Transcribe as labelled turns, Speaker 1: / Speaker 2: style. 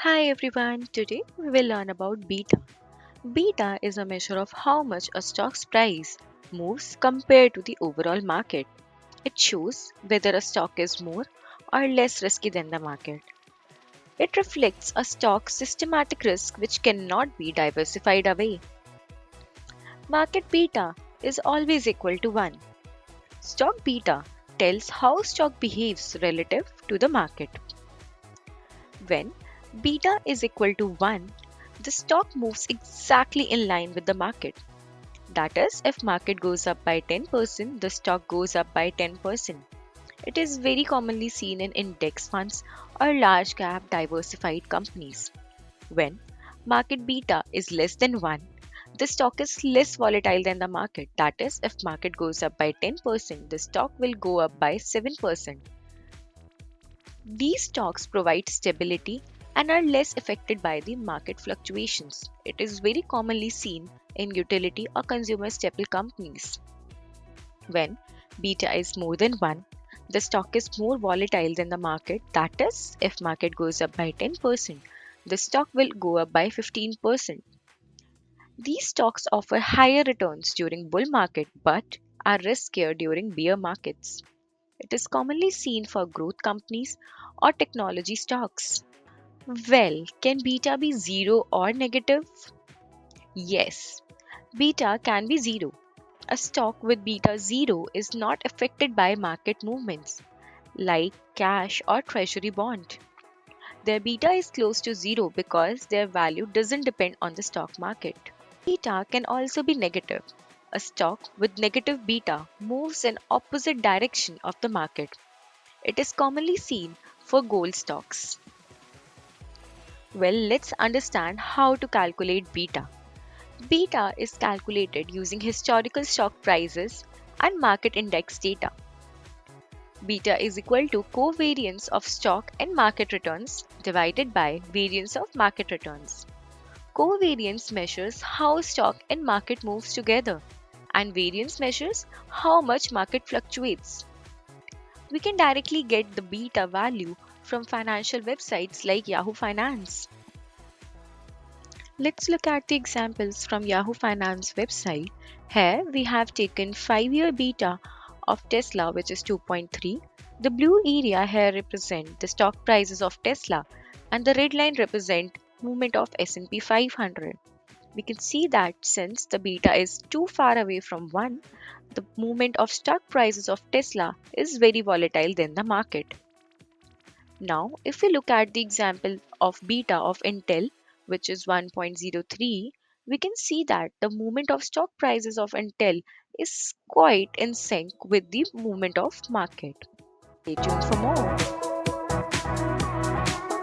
Speaker 1: Hi everyone, today we will learn about beta. Beta is a measure of how much a stock's price moves compared to the overall market. It shows whether a stock is more or less risky than the market. It reflects a stock's systematic risk which cannot be diversified away. Market beta is always equal to 1. Stock beta tells how stock behaves relative to the market. When beta is equal to 1, the stock moves exactly in line with the market. That is, if market goes up by 10%, the stock goes up by 10%. It is very commonly seen in index funds or large cap diversified companies. When market beta is less than 1, the stock is less volatile than the market. That is, if market goes up by 10%, the stock will go up by 7%. These stocks provide stability and are less affected by the market fluctuations. It is very commonly seen in utility or consumer staple companies. When beta is more than 1, the stock is more volatile than the market. That is, if market goes up by 10%, the stock will go up by 15%. These stocks offer higher returns during bull market but are riskier during bear markets. It is commonly seen for growth companies or technology stocks. Well, can beta be 0 or negative? Yes, beta can be 0. A stock with beta 0 is not affected by market movements like cash or treasury bond. Their beta is close to 0 because their value doesn't depend on the stock market. Beta can also be negative. A stock with negative beta moves in opposite direction of the market. It is commonly seen for gold stocks. Well, let's understand how to calculate beta. Beta is calculated using historical stock prices and market index data. Beta is equal to covariance of stock and market returns divided by variance of market returns. Covariance measures how stock and market moves together, and variance measures how much market fluctuates. We can directly get the beta value from financial websites like Yahoo Finance. Let's look at the examples from Yahoo Finance website. Here we have taken 5-year beta of Tesla, which is 2.3. The blue area here represent the stock prices of Tesla and the red line represent movement of S&P 500. We can see that since the beta is too far away from 1, the movement of stock prices of Tesla is very volatile than the market. Now, if we look at the example of beta of Intel, which is 1.03, we can see that the movement of stock prices of Intel is quite in sync with the movement of market. Stay tuned for more.